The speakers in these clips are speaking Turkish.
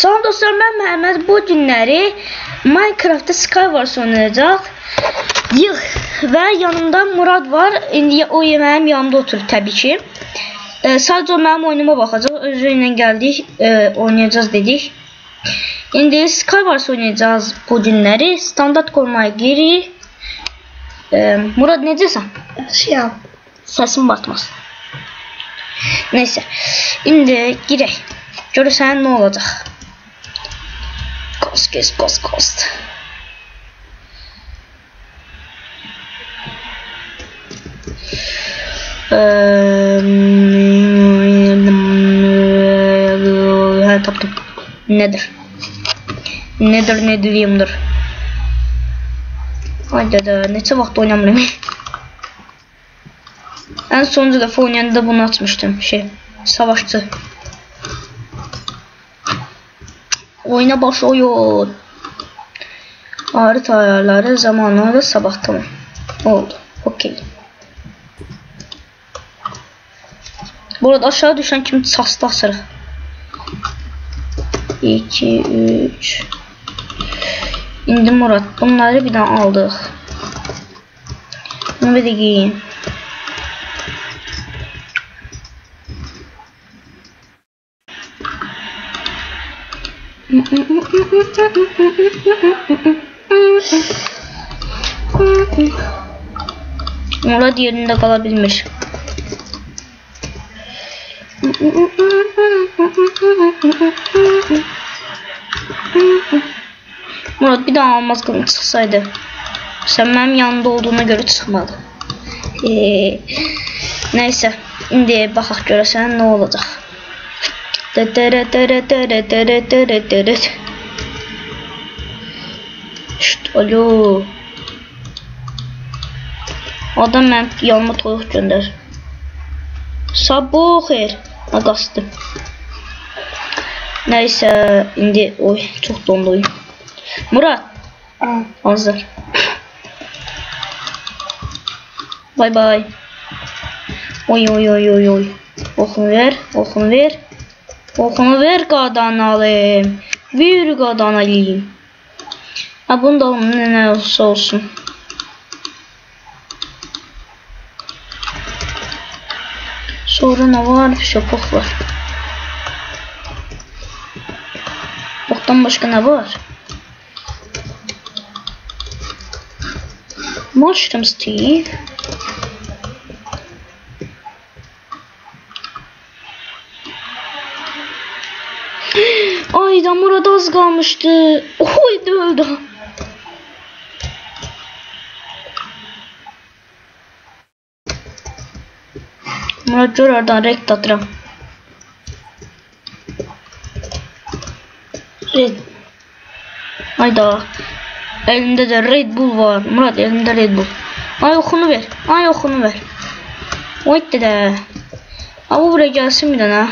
Salam dostlar, mən Məhəmməd. Bu günləri Minecraft'da Skywars oynayacaq. Və yanımda Murad var. İndi o mənim yanımda oturur təbii ki. Sadəcə mənim oyunuma baxacaq. Özü ilə gəldik, oynayacağız dedik. İndi Skywars oynayacağız bu günləri. Standart koymaya girik. Murad necəsən? Yaxşıyam. Səsim batmaz. Neyse. İndi girək. Görürsən nə olacaq? Ghost. Tapdım. Nedir? Nedir? Haydi de neçə vaxt oynamıram. En sonuncu defa oynayanda bunu atmıştım. Savaşçı. Oyuna başlıyor. Harita ayarları zamanında sabah, tamam. Oldu. Okey. Bu arada aşağı düşen kimi saslı asırıq. 2, 3. İndi Murat bunları bir daha aldıq. Bunu bir de giyin. Murat yerinde kalabilmiş. Murat bir daha almaz kılın çıksaydı. Sen benim yanımda olduğuna göre çıkmadı. Neyse. Şimdi bakaq görəsən ne olacak. Şşt, alo. Adam mən yanıma toyuq göndər. Sabah xeyr. Qastım. Neyse, indi oy çok dondu oyun. Murat. Hazır. Bye bye. Oy. Okunu ver. Okunu ver qadan alayım. Bir qadan alayım. Bunu da ne olsa olsun. Sonra ne var? Şapok var. Oktan başka ne var? Mushroom Steve. Ay da Murat az kalmıştı. Oy öldü. Murat gör oradan rekt atıram. Red. Hayda. Elinde de Red Bull var. Murat elinde Red Bull. Ay okunu ver. Oy dede. Abi buraya gelsin bir tane.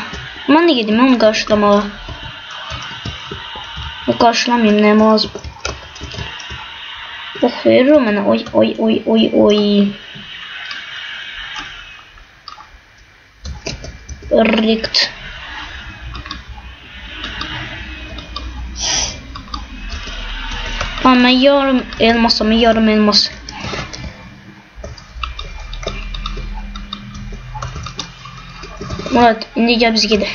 Ben de gideyim onu karşılamaya. Karşılamayayım ne lazım. Oh veririm bana. Oy. Rikt. Ama yarım elmas. Murat indi gel biz gidelim.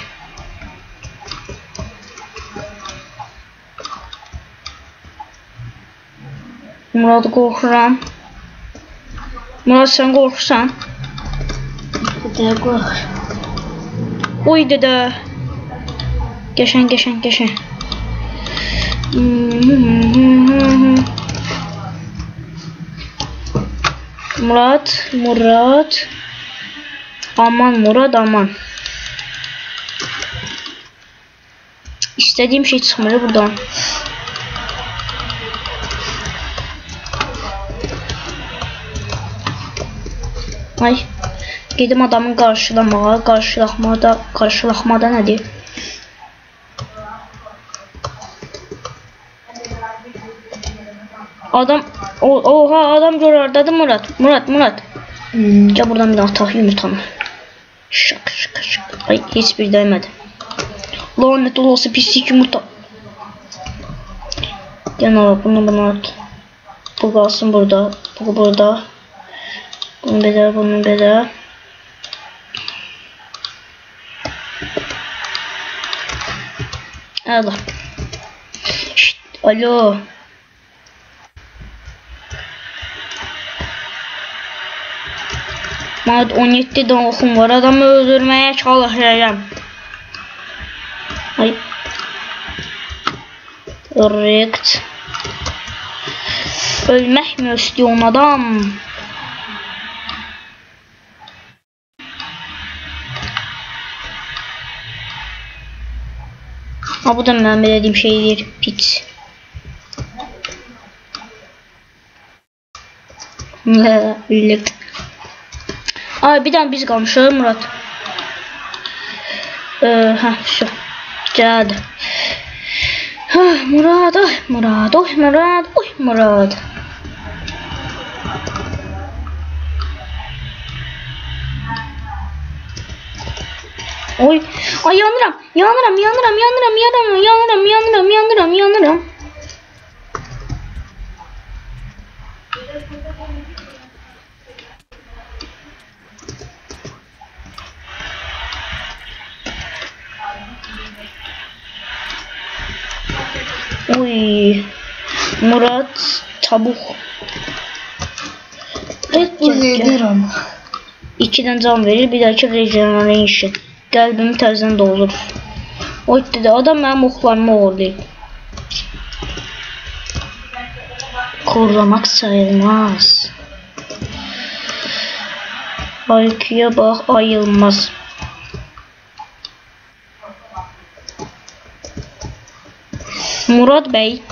Murat korkuram. Murat sen korkursan. Dede kork. Oy dede. Geçen. Murat. Aman Murat aman. İstediğim şey çıkmıyor buradan. Ay. Gedim adamın karşılamada ne diyor? Oha adam görürdü Murat. Gel buradan bir daha tak yumurtanı. Şak. Ay hiçbir değmedi. Lanet olası pislik yumurta. Genel bunu at. Bu kalsın burada. Bu burada. Bunu bedel. Allah. Şşt, alo. Mad 17 tane okum var. Adamı öldürmeye çalışacağım. Ay. Correct. Ölmek mi istiyorsun adam? Ha bu da ben bildiğim şeydir. Pit. Bildik. Ay bir tane biz kalmışız Murat. Şu. Geldi. Murat. Oy, ay yanıram. Oy, Murat tabuk. Bu nedir ama? 2'den can verir, bir dahaki regeneration. Qəlbimi təzdən doldurur. O dedi, adam mənim oxlarımı oğurlayıb. Korlamak sayılmaz. IQ'ya bax, ayılmaz. Murad Bey.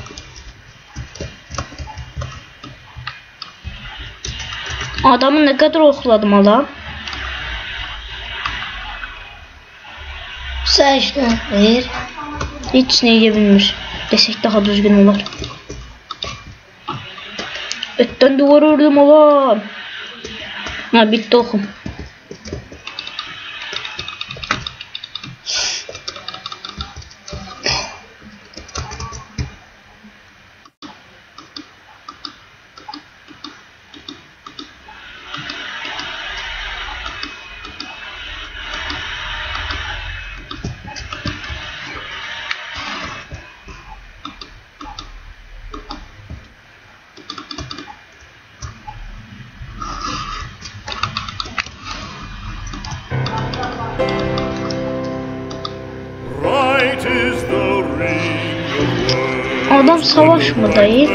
Adamı ne kadar oxladım ala. Sen işte hayır. Hiç neyi bilmir. Desek daha düzgün olur. Etten duvar ördüm ala. Ha bitti okum. Adam savaş mı dayı?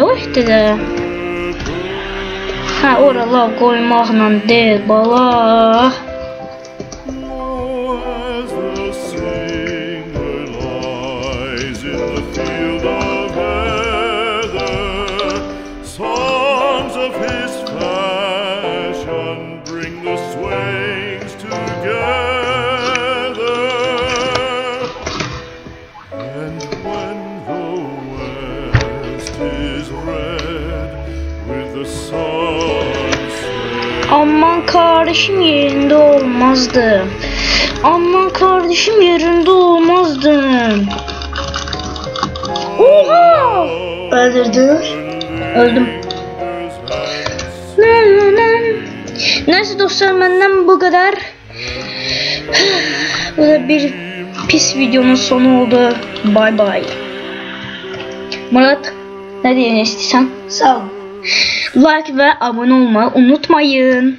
Oy dede. Ha oralar koymaqla deyil bala. Aman kardeşim yerinde olmazdı. Oha! Öldüm. Neyse dostlar benden bu kadar. Bu da bir pis videonun sonu oldu. Bye bye. Murat ne diyorsun istiyorsan? Sağ ol. Like ve abone olmayı unutmayın.